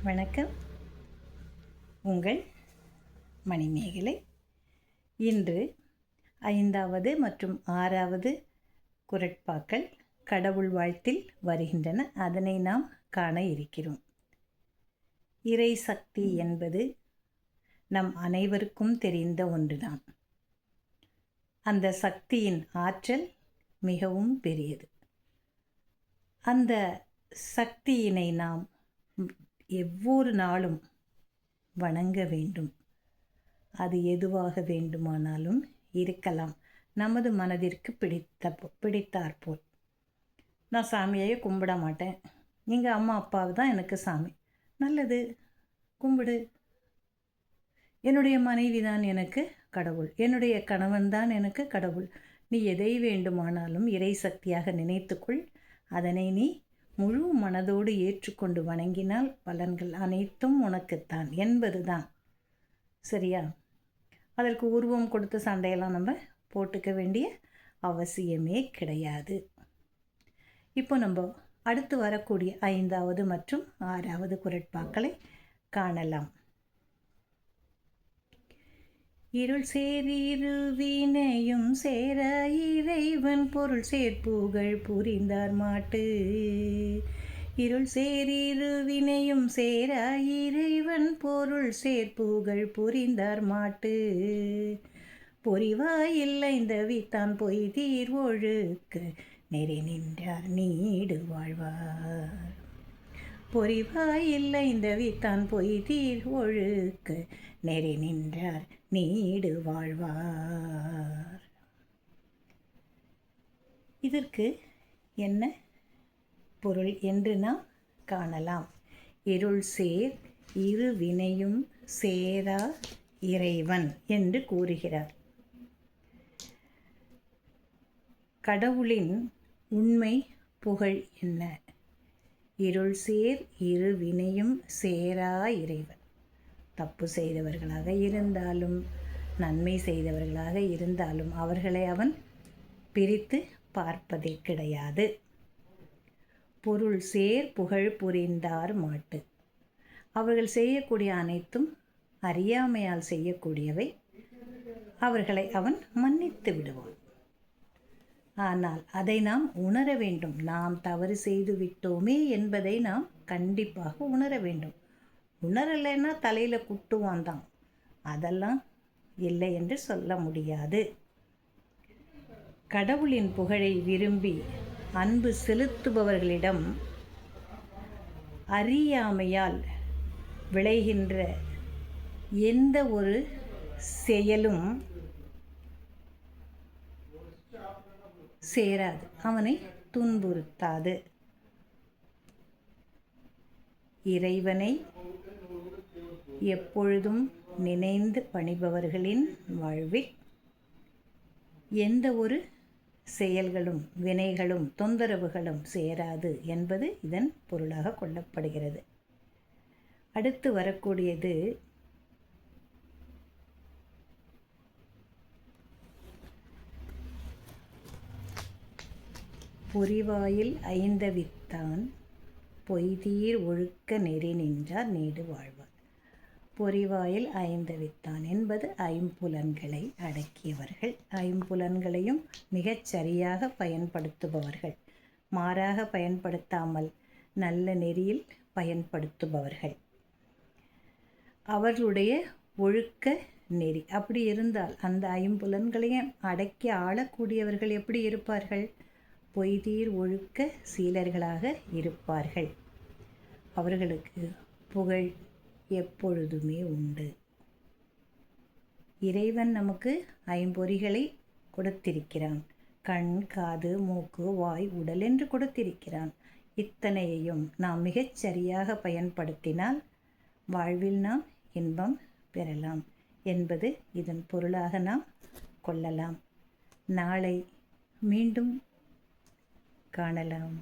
வணக்கம். உங்கள் மணிமேகலை. இன்று 5வது மற்றும் 6வது குறட்பாக்கள் கடவுள் வாழ்த்தில் வருகின்றன. அதனை நாம் காண இருக்கிறோம். இறை சக்தி என்பது நம் அனைவருக்கும் தெரிந்த ஒன்றுதான். அந்த சக்தியின் ஆற்றல் மிகவும் பெரியது. அந்த சக்தியினை நாம் ஒவ்வொரு நாளும் வணங்க வேண்டும். அது எதுவாக வேண்டுமானாலும் இருக்கலாம். நமது மனதிற்கு பிடித்தாற்போல். நான் சாமியையே கும்பிட மாட்டேன், எங்கள் அம்மா அப்பாவு தான் எனக்கு சாமி. நல்லது, கும்பிடு. என்னுடைய மனைவி தான் எனக்கு கடவுள், என்னுடைய கணவன் தான் எனக்கு கடவுள். நீ எதை வேண்டுமானாலும் இறை சக்தியாக நினைத்துக்கொள். அதனை நீ முழு மனதோடு ஏற்றுக்கொண்டு வணங்கினால் பலன்கள் அனைத்தும் உனக்குத்தான் என்பதுதான். சரியா? அதற்கு உருவம் கொடுத்த சண்டையெல்லாம் நம்ம போட்டுக்க வேண்டிய அவசியமே கிடையாது. இப்போ நம்ம அடுத்து வரக்கூடிய 5வது மற்றும் 6வது குறட்பாக்களை காணலாம். இருள் சேரிரு வினையும் சேர இறைவன் பொருள் சேர்ப்புகள் புரிந்தார் மாட்டு. இருள் சேரிரு வினையும் சேர இறைவன் பொருள் சேர்ப்புகள் புரிந்தார் மாட்டு. பொறிவாயில்லை இந்த வித்தான் பொய் தீர் ஒழுக்க நெறி நின்றார் நீடு வாழ்வார். பொறிவாயில்லை இந்த வித்தான் பொய் தீர் ஒழுக்க நெறி நின்றார் நீடு வாழ்வார். இதற்கு என்ன பொருள் என்று நாம் காணலாம். இருள் சேர் இரு வினையும் சேரா இறைவன் என்று கூறுகிறார். கடவுளின் உண்மை புகழ் என்ன? இருள் சேர் இரு வினையும் சேரா இறைவன். தப்பு செய்தவர்களாக இருந்தாலும் நன்மை செய்தவர்களாக இருந்தாலும் அவர்களை அவன் பிரித்து பார்ப்பதே கிடையாது. பொருள் சேர் புகழ் புரிந்தார் மாட்டு. அவர்கள் செய்யக்கூடிய அனைத்தும் அறியாமையால் செய்யக்கூடியவை. அவர்களை அவன் மன்னித்து விடுவான். ஆனால் அதை நாம் உணர வேண்டும். நாம் தவறு செய்து விட்டோமே என்பதை நாம் கண்டிப்பாக உணர வேண்டும். உணரலைன்னா தலையில் குட்டுவான் தான். அதெல்லாம் இல்லை என்று சொல்ல முடியாது. கடவுளின் புகழை விரும்பி அன்பு செலுத்துபவர்களிடம் அறியாமையால் விளைகின்ற எந்த ஒரு செயலும் சேராது, அவனை துன்புறுத்தாது. இறைவனை எப்பொழுதும் நினைந்து பணிபவர்களின் வாழ்வில் எந்த ஒரு செயல்களும் வினைகளும் தொந்தரவுகளும் சேராது என்பது இதன் பொருளாக கொள்ளப்படுகிறது. அடுத்து வரக்கூடியது பொறிவாயில் ஐந்தவித்தான் பொய்தீர் ஒழுக்க நெறி நின்றார் நீடு வாழ்வார். பொறிவாயில் ஐந்தவித்தான் என்பது ஐம்புலன்களை அடக்கியவர்கள். ஐம்புலன்களையும் மிகச் சரியாக பயன்படுத்துபவர்கள், மாறாக பயன்படுத்தாமல் நல்ல நெறியில் பயன்படுத்துபவர்கள். அவர்களுடைய ஒழுக்க நெறி அப்படி இருந்தால் அந்த ஐம்புலன்களையும் அடக்கி ஆளக்கூடியவர்கள் எப்படி இருப்பார்கள்? பொய்தீர் ஒழுக்க சீலர்களாக இருப்பார்கள். அவர்களுக்கு புகழ் எப்பொழுதுமே உண்டு. இறைவன் நமக்கு ஐம்பொறிகளை கொடுத்திருக்கிறான். கண், காது, மூக்கு, வாய், உடல் என்று கொடுத்திருக்கிறான். இத்தனையையும் நாம் மிகச் சரியாக பயன்படுத்தினால் வாழ்வில் நாம் இன்பம் பெறலாம் என்பது இதன் பொருளாக நாம் கொள்ளலாம். நாளை மீண்டும் காணலாம்.